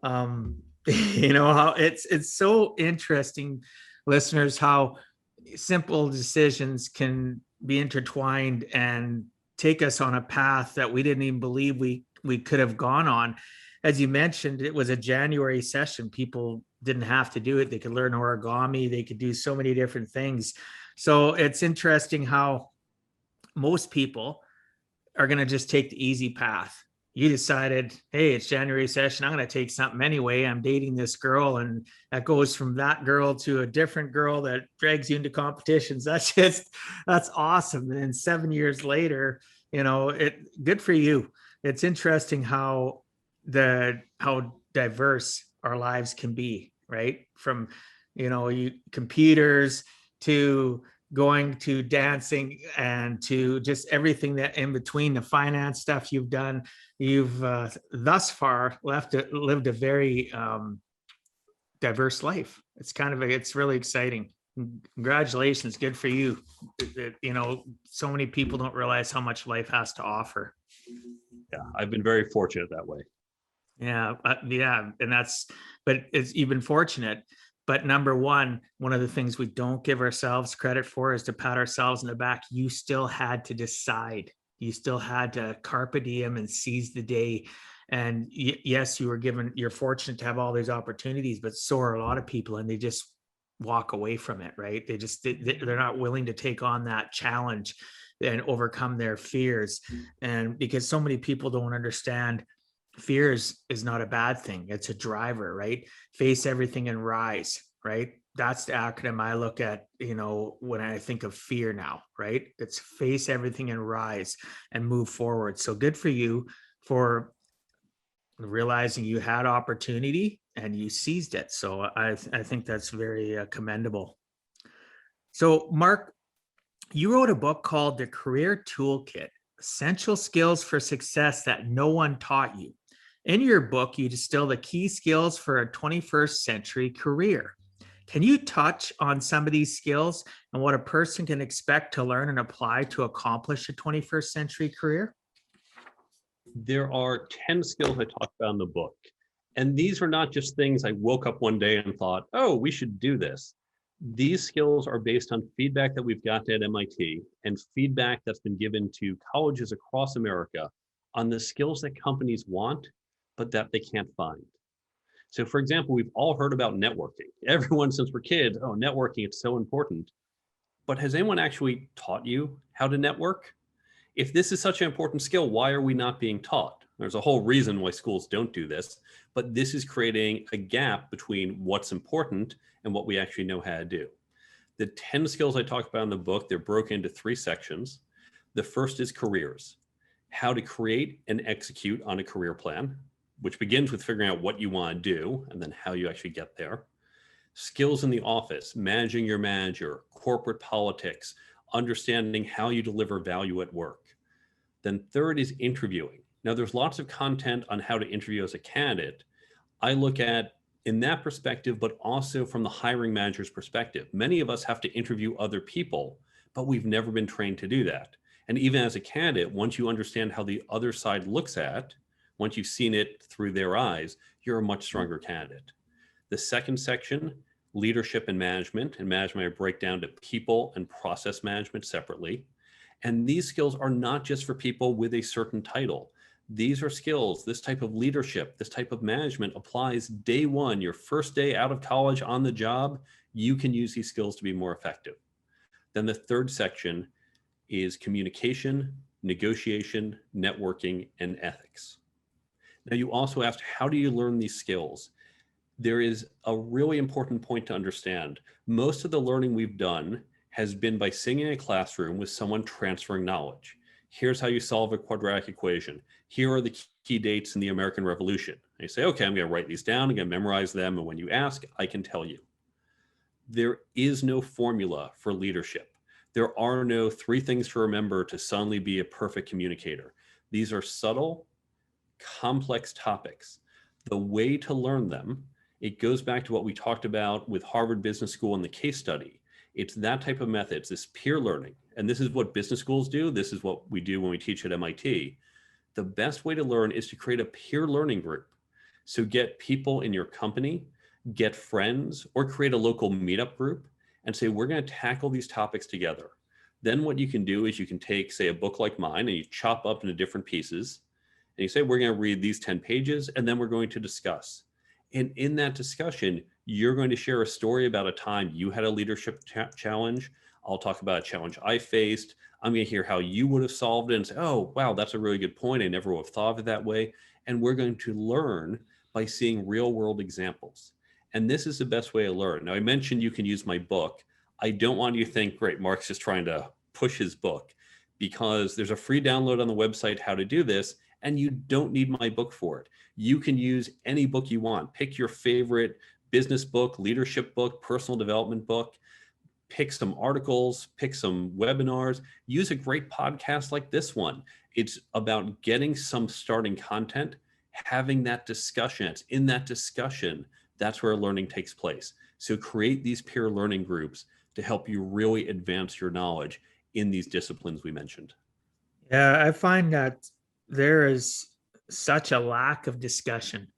How it's so interesting, listeners, how simple decisions can be intertwined and take us on a path that we didn't even believe we could have gone on. As you mentioned, it was a January session. People didn't have to do it. They could learn origami. They could do so many different things. So it's interesting how most people are going to just take the easy path. You decided, hey, it's January session. I'm going to take something anyway. I'm dating this girl, and that goes from that girl to a different girl that drags you into competitions. That's awesome. And then 7 years later, good for you. It's interesting how diverse our lives can be, right? From, computers to going to dancing and to just everything that in between, the finance stuff you've done. You've thus far lived a very diverse life. It's really exciting. Congratulations. Good for you. So many people don't realize how much life has to offer. Yeah, I've been very fortunate that way. Yeah. But you've been fortunate. But number one of the things we don't give ourselves credit for is to pat ourselves in the back. You still had to decide. You still had to carpe diem and seize the day. And yes, you're fortunate to have all these opportunities, but so are a lot of people, and they just walk away from it, right? They're not willing to take on that challenge and overcome their fears. And because so many people don't understand, fears is not a bad thing. It's a driver, right? Face everything and rise, right? That's the acronym I look at, when I think of fear now, right? It's face everything and rise and move forward. So good for you for realizing you had opportunity and you seized it. So I think that's very commendable. So Mark, you wrote a book called The Career Toolkit, Essential Skills for Success That No One Taught You. In your book, you distill the key skills for a 21st century career. Can you touch on some of these skills and what a person can expect to learn and apply to accomplish a 21st century career? There are 10 skills I talk about in the book. And these are not just things I woke up one day and thought, oh, we should do this. These skills are based on feedback that we've got at MIT and feedback that's been given to colleges across America on the skills that companies want, but that they can't find. So for example, we've all heard about networking. Everyone since we're kids, oh, networking, it's so important. But has anyone actually taught you how to network? If this is such an important skill, why are we not being taught? There's a whole reason why schools don't do this, but this is creating a gap between what's important and what we actually know how to do. The 10 skills I talk about in the book, they're broken into 3 sections. The first is careers, how to create and execute on a career plan, which begins with figuring out what you want to do and then how you actually get there. Skills in the office, managing your manager, corporate politics, understanding how you deliver value at work. Then third is interviewing. Now there's lots of content on how to interview as a candidate. I look at in that perspective, but also from the hiring manager's perspective. Many of us have to interview other people, but we've never been trained to do that. And even as a candidate, once you understand how the other side looks at, once you've seen it through their eyes, you're a much stronger candidate. The second section, leadership and management I break down to people and process management separately. And these skills are not just for people with a certain title. These are skills. This type of leadership, this type of management applies day one, your first day out of college on the job. You can use these skills to be more effective. Then the third section is communication, negotiation, networking, and ethics. Now, you also asked, how do you learn these skills? There is a really important point to understand. Most of the learning we've done has been by sitting in a classroom with someone transferring knowledge. Here's how you solve a quadratic equation. Here are the key dates in the American Revolution. And you say, okay, I'm going to write these down, I'm going to memorize them, and when you ask, I can tell you. There is no formula for leadership. There are no 3 things to remember to suddenly be a perfect communicator. These are subtle, complex topics. The way to learn them, it goes back to what we talked about with Harvard Business School and the case study. It's that type of method. It's this peer learning. And this is what business schools do. This is what we do when we teach at MIT. The best way to learn is to create a peer learning group. So get people in your company, get friends, or create a local meetup group and say, we're going to tackle these topics together. Then what you can do is you can take, say, a book like mine and you chop up into different pieces. And you say, we're going to read these 10 pages, and then we're going to discuss. And in that discussion, you're going to share a story about a time you had a leadership challenge. I'll talk about a challenge I faced. I'm going to hear how you would have solved it and say, oh, wow, that's a really good point. I never would have thought of it that way. And we're going to learn by seeing real world examples. And this is the best way to learn. Now, I mentioned you can use my book. I don't want you to think, great, Mark's just trying to push his book, because there's a free download on the website how to do this, and you don't need my book for it. You can use any book you want. Pick your favorite business book, leadership book, personal development book, pick some articles, pick some webinars, use a great podcast like this one. It's about getting some starting content, having that discussion. It's in that discussion, that's where learning takes place. So create these peer learning groups to help you really advance your knowledge in these disciplines we mentioned. Yeah, I find that there is such a lack of discussion.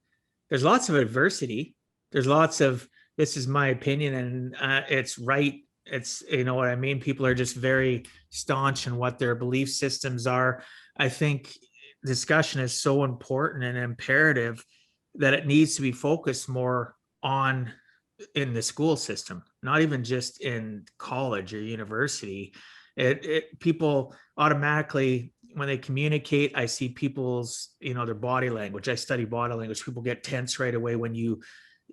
There's lots of adversity. There's lots of, this is my opinion, and it's right. It's, you know what I mean? People are just very staunch in what their belief systems are. I think discussion is so important and imperative that it needs to be focused more on in the school system, not even just in college or university. People automatically, when they communicate, I see people's, their body language. I study body language. People get tense right away when you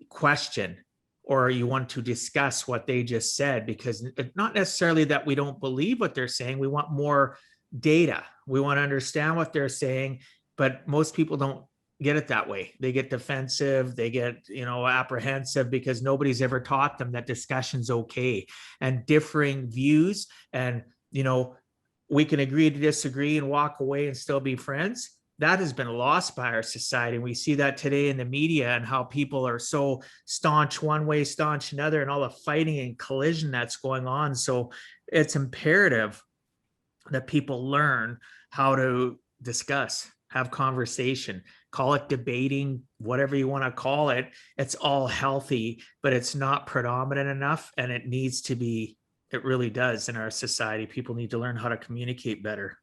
question or you want to discuss what they just said, because not necessarily that we don't believe what they're saying. We want more data. We want to understand what they're saying, but most people don't get it that way. They get defensive, they get, apprehensive, because nobody's ever taught them that discussion's okay, and differing views, and, we can agree to disagree and walk away and still be friends. That has been lost by our society. And we see that today in the media, and how people are so staunch one way, staunch another, and all the fighting and collision that's going on. So it's imperative that people learn how to discuss, have conversation, call it debating, whatever you want to call it. It's all healthy, but it's not predominant enough. And it needs to be, it really does in our society. People need to learn how to communicate better.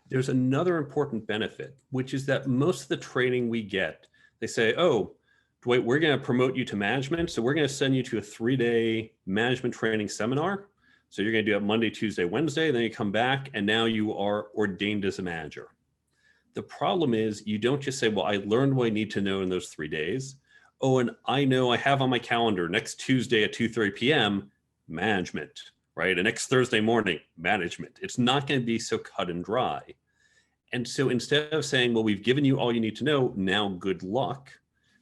There's another important benefit, which is that most of the training we get, they say, oh, Dwight, we're going to promote you to management. So we're going to send you to a 3-day management training seminar. So you're going to do it Monday, Tuesday, Wednesday, then you come back and now you are ordained as a manager. The problem is you don't just say, well, I learned what I need to know in those 3 days. Oh, and I know I have on my calendar next Tuesday at 2:30 p.m., management, right? And next Thursday morning, management. It's not going to be so cut and dry. And so instead of saying, well, we've given you all you need to know, now good luck,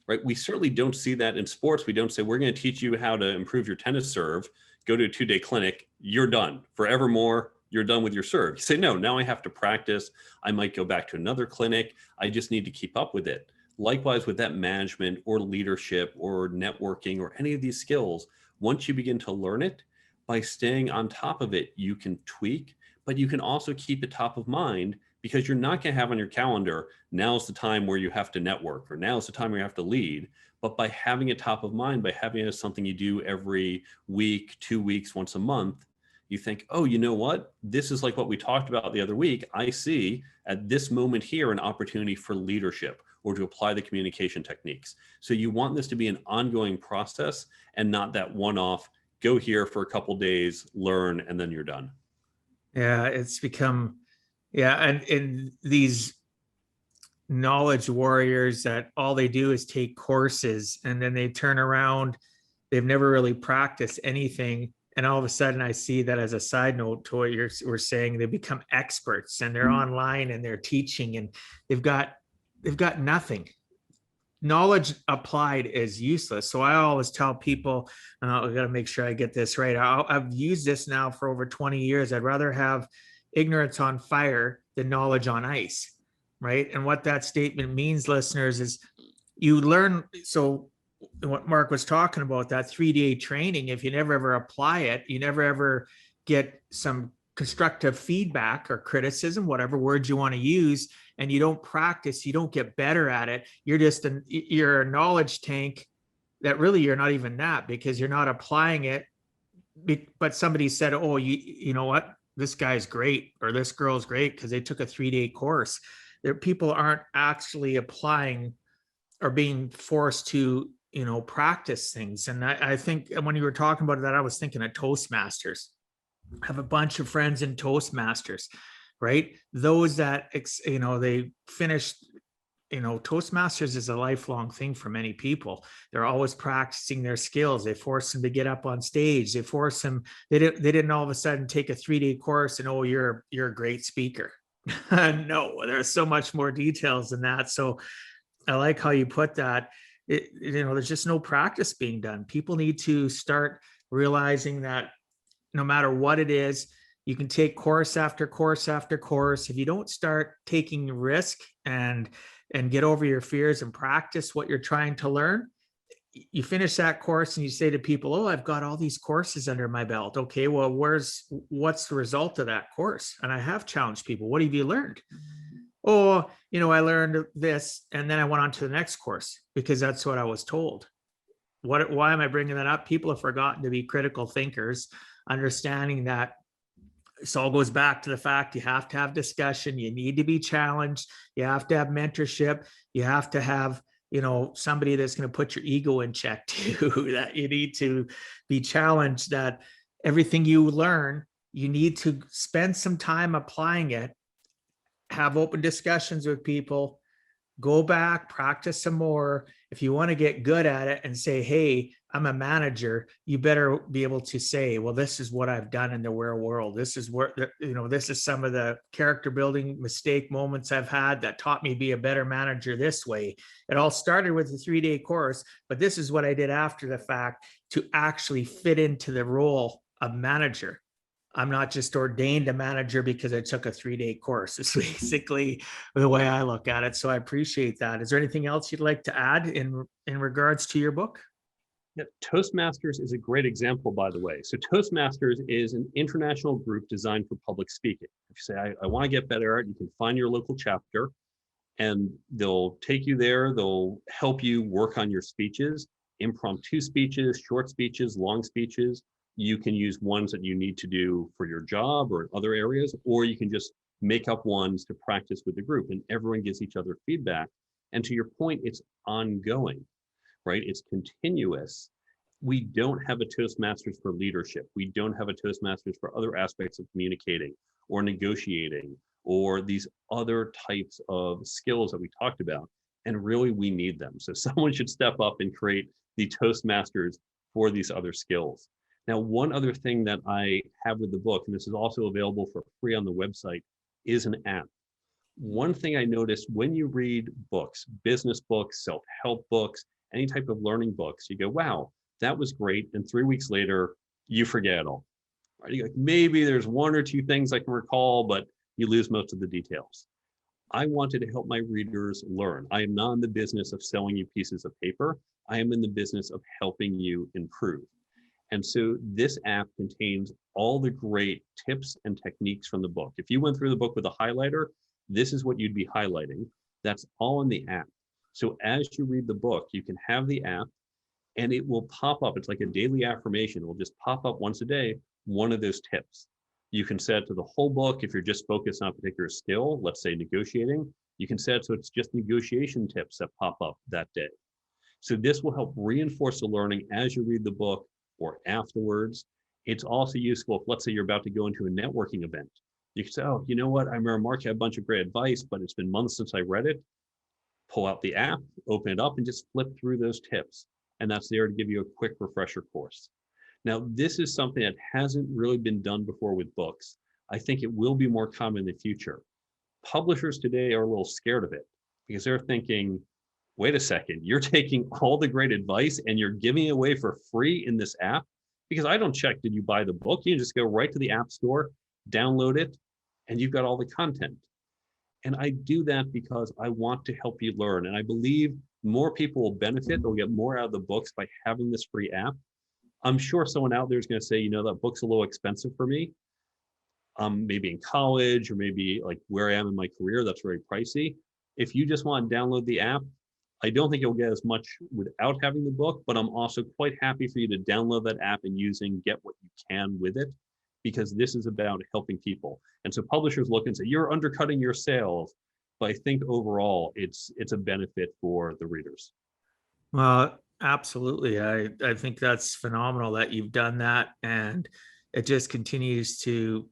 right? We certainly don't see that in sports. We don't say, we're going to teach you how to improve your tennis serve, go to a 2-day clinic, you're done. Forevermore, you're done with your serve. You say, no, now I have to practice. I might go back to another clinic. I just need to keep up with it. Likewise with that management or leadership or networking or any of these skills, once you begin to learn it, by staying on top of it, you can tweak, but you can also keep it top of mind, because you're not going to have on your calendar, now's the time where you have to network, or now's the time where you have to lead. But by having it top of mind, by having it as something you do every week, 2 weeks, once a month, You think, oh, you know what? This is like what we talked about the other week. I see at this moment here an opportunity for leadership or to apply the communication techniques. So you want this to be an ongoing process and not that one-off, go here for a couple days, learn, and then you're done. Yeah, it's become, yeah, and these knowledge warriors that all they do is take courses and then they turn around, they've never really practiced anything, and all of a sudden I see that as a side note to what we're saying, they become experts and they're online and they're teaching and they've got nothing. Knowledge applied is useless. So I always tell people, and I got to make sure I get this right, I've used this now for over 20 years. I'd rather have ignorance on fire than knowledge on ice, right? And what that statement means, listeners, is you learn. So what Mark was talking about, that 3-day training, if you never ever apply it, you never ever get some constructive feedback or criticism, whatever words you want to use, and you don't practice, you don't get better at it. You're a knowledge tank that really you're not even that, because you're not applying it. But somebody said, oh, you know what, this guy's great or this girl's great because they took a 3-day course. People aren't actually applying or being forced to, practice things. And I think when you were talking about that, I was thinking of Toastmasters. I have a bunch of friends in Toastmasters, right? Those that, they finished, Toastmasters is a lifelong thing for many people. They're always practicing their skills. They force them to get up on stage. They force them, they didn't all of a sudden take a 3-day course and, oh, you're a great speaker. No, there's so much more details than that. So I like how you put that. There's just no practice being done. People need to start realizing that no matter what it is, you can take course after course after course. If you don't start taking risk and get over your fears and practice what you're trying to learn, you finish that course and you say to people, oh, I've got all these courses under my belt. Okay, well, what's the result of that course? And I have challenged people, what have you learned? Oh, I learned this and then I went on to the next course because that's what I was told. Why am I bringing that up? People have forgotten to be critical thinkers, understanding that this all goes back to the fact you have to have discussion, you need to be challenged, you have to have mentorship, you have to have, somebody that's going to put your ego in check too, that you need to be challenged, that everything you learn, you need to spend some time applying it, have open discussions with people, go back, practice some more. If you want to get good at it and say, hey, I'm a manager, you better be able to say, well, this is what I've done in the real world. This is where, this is some of the character building mistake moments I've had that taught me to be a better manager this way. It all started with a 3-day course, but this is what I did after the fact to actually fit into the role of manager. I'm not just ordained a manager because I took a 3-day course. It's basically the way I look at it. So I appreciate that. Is there anything else you'd like to add in regards to your book? Yeah, Toastmasters is a great example, by the way. So Toastmasters is an international group designed for public speaking. If you say, I want to get better at it, you can find your local chapter and they'll take you there. They'll help you work on your speeches, impromptu speeches, short speeches, long speeches. You can use ones that you need to do for your job or other areas, or you can just make up ones to practice with the group and everyone gives each other feedback. And to your point, it's ongoing, right? It's continuous. We don't have a Toastmasters for leadership. We don't have a Toastmasters for other aspects of communicating or negotiating or these other types of skills that we talked about. And really, we need them. So someone should step up and create the Toastmasters for these other skills. Now, one other thing that I have with the book, and this is also available for free on the website, is an app. One thing I noticed when you read books, business books, self-help books, any type of learning books, you go, wow, that was great. And 3 weeks later, you forget it all. Right? You're like, maybe there's 1 or 2 things I can recall, but you lose most of the details. I wanted to help my readers learn. I am not in the business of selling you pieces of paper. I am in the business of helping you improve. And so this app contains all the great tips and techniques from the book. If you went through the book with a highlighter, this is what you'd be highlighting. That's all in the app. So as you read the book, you can have the app and it will pop up. It's like a daily affirmation. It will just pop up once a day. one of those tips. You can set it to the whole book if you're just focused on a particular skill, let's say negotiating. You can set it so it's just negotiation tips that pop up that day. So this will help reinforce the learning as you read the book or afterwards. It's also useful if, let's say, you're about to go into a networking event. You can say, oh, you know what? I remember Mark had a bunch of great advice, but it's been months since I read it. Pull out the app, open it up, and just flip through those tips. And that's there to give you a quick refresher course. Now, this is something that hasn't really been done before with books. I think it will be more common in the future. Publishers today are a little scared of it because they're thinking, wait a second, you're taking all the great advice and you're giving it away for free in this app? Because I don't check, did you buy the book? You just go right to the app store, download it, and you've got all the content. And I do that because I want to help you learn. And I believe more people will benefit, they'll get more out of the books by having this free app. I'm sure someone out there is going to say, you know, that book's a little expensive for me. Maybe in college or maybe like where I am in my career, that's very pricey. If you just want to download the app, I don't think you'll get as much without having the book, but I'm also quite happy for you to download that app and get what you can with it, because this is about helping people. And so publishers look and say, you're undercutting your sales. But I think overall, it's a benefit for the readers. Well, absolutely. I think that's phenomenal that you've done that. And it just continues to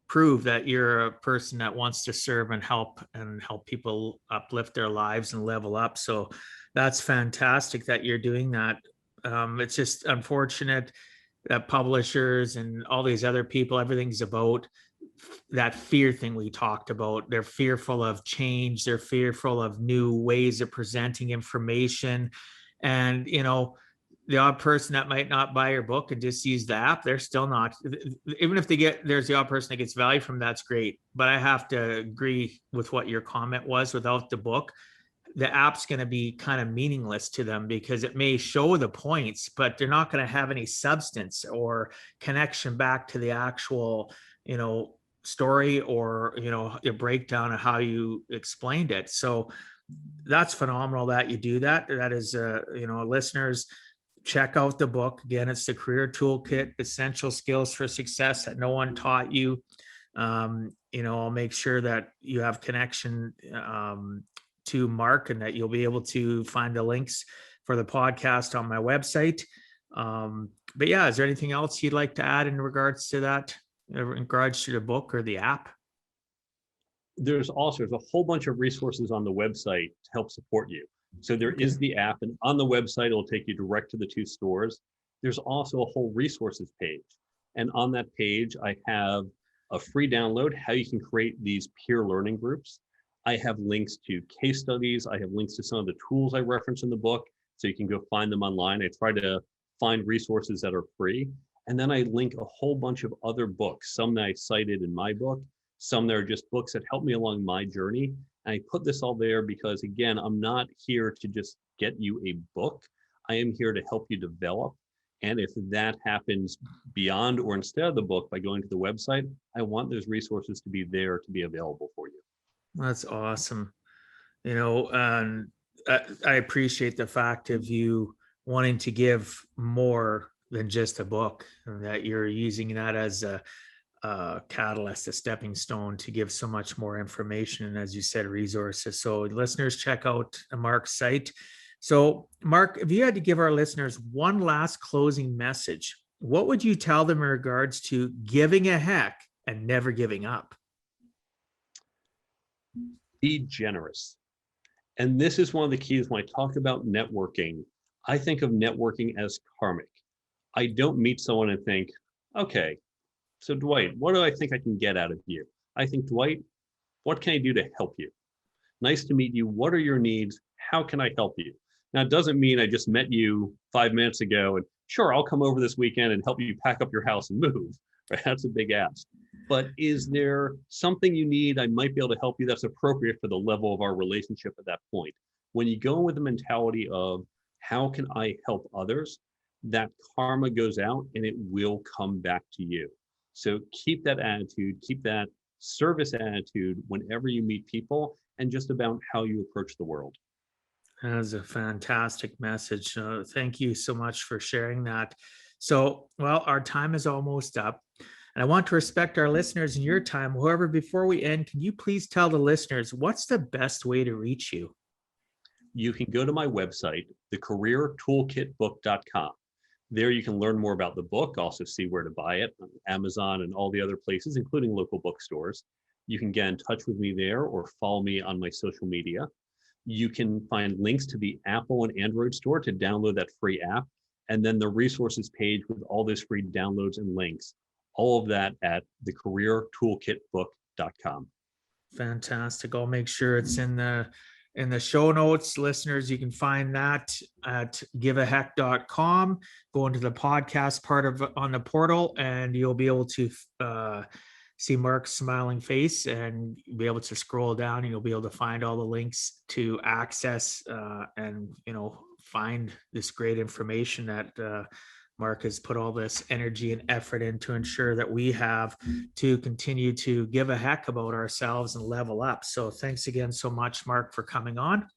prove that you're a person that wants to serve and help people uplift their lives and level up. So that's fantastic that you're doing that. It's just unfortunate that publishers and all these other people, everything's about that fear thing we talked about. They're fearful of change. They're fearful of new ways of presenting information. And, you know, the odd person that might not buy your book and just use the app, they're still not, even if there's the odd person that gets value from that's great. But I have to agree with what your comment was. Without the book, the app's going to be kind of meaningless to them because it may show the points, but they're not going to have any substance or connection back to the actual, you know, story or, you know, a breakdown of how you explained it. So that's phenomenal that you do that. That is, you know, listeners, check out the book. Again, it's the Career Toolkit, Essential Skills for Success That No One Taught You. You know, I'll make sure that you have connection to Mark and that you'll be able to find the links for the podcast on my website. But yeah, is there anything else you'd like to add in regards to that, in regards to the book or the app? There's a whole bunch of resources on the website to help support you. So there is the app, and on the website, it'll take you direct to the two stores. There's also a whole resources page. And on that page, I have a free download, how you can create these peer learning groups. I have links to case studies. I have links to some of the tools I reference in the book, so you can go find them online. I try to find resources that are free. And then I link a whole bunch of other books, some that I cited in my book, some that are just books that help me along my journey. And I put this all there because, again, I'm not here to just get you a book. I am here to help you develop. And if that happens beyond or instead of the book by going to the website, I want those resources to be there to be available for you. That's awesome. You know, and I appreciate the fact of you wanting to give more than just a book, and that you're using that as a catalyst, a stepping stone to give so much more information. And as you said, resources. So listeners, check out Mark's site. So Mark, if you had to give our listeners one last closing message, what would you tell them in regards to giving a heck and never giving up? Be generous. And this is one of the keys when I talk about networking. I think of networking as karmic. I don't meet someone and think, okay, so Dwight, what do I think I can get out of you? I think, Dwight, what can I do to help you? Nice to meet you. What are your needs? How can I help you? Now, it doesn't mean I just met you 5 minutes ago and sure, I'll come over this weekend and help you pack up your house and move. Right? That's a big ask. But is there something you need I might be able to help you that's appropriate for the level of our relationship at that point? When you go in with the mentality of how can I help others, that karma goes out and it will come back to you. So keep that attitude, keep that service attitude whenever you meet people and just about how you approach the world. That is a fantastic message. Thank you so much for sharing that. So, well, our time is almost up. And I want to respect our listeners and your time. However, before we end, can you please tell the listeners what's the best way to reach you? You can go to my website, thecareertoolkitbook.com. There you can learn more about the book, also see where to buy it on Amazon and all the other places, including local bookstores. You can get in touch with me there or follow me on my social media. You can find links to the Apple and Android store to download that free app, and then the resources page with all those free downloads and links. All of that at thecareertoolkitbook.com. Fantastic. I'll make sure it's in the show notes. Listeners, you can find that at giveaheck.com. Go into the podcast part of on the portal, and you'll be able to see Mark's smiling face and be able to scroll down, and you'll be able to find all the links to access and find this great information that Mark has put all this energy and effort in to ensure that we have to continue to give a heck about ourselves and level up. So thanks again so much, Mark, for coming on.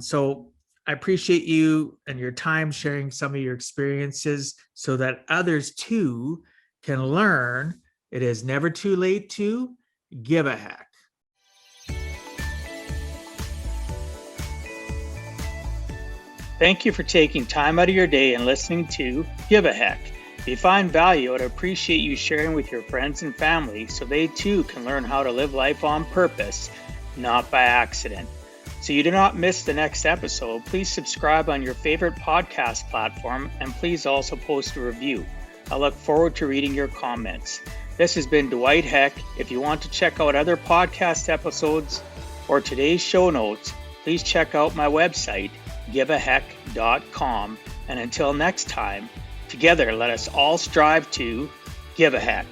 So I appreciate you and your time sharing some of your experiences so that others too can learn it is never too late to give a heck. Thank you for taking time out of your day and listening to Give a Heck. If you find value, I'd appreciate you sharing with your friends and family so they too can learn how to live life on purpose, not by accident. So you do not miss the next episode, please subscribe on your favorite podcast platform, and please also post a review. I look forward to reading your comments. This has been Dwight Heck. If you want to check out other podcast episodes or today's show notes, please check out my website, giveaheck.com. And until next time, together let us all strive to give a heck.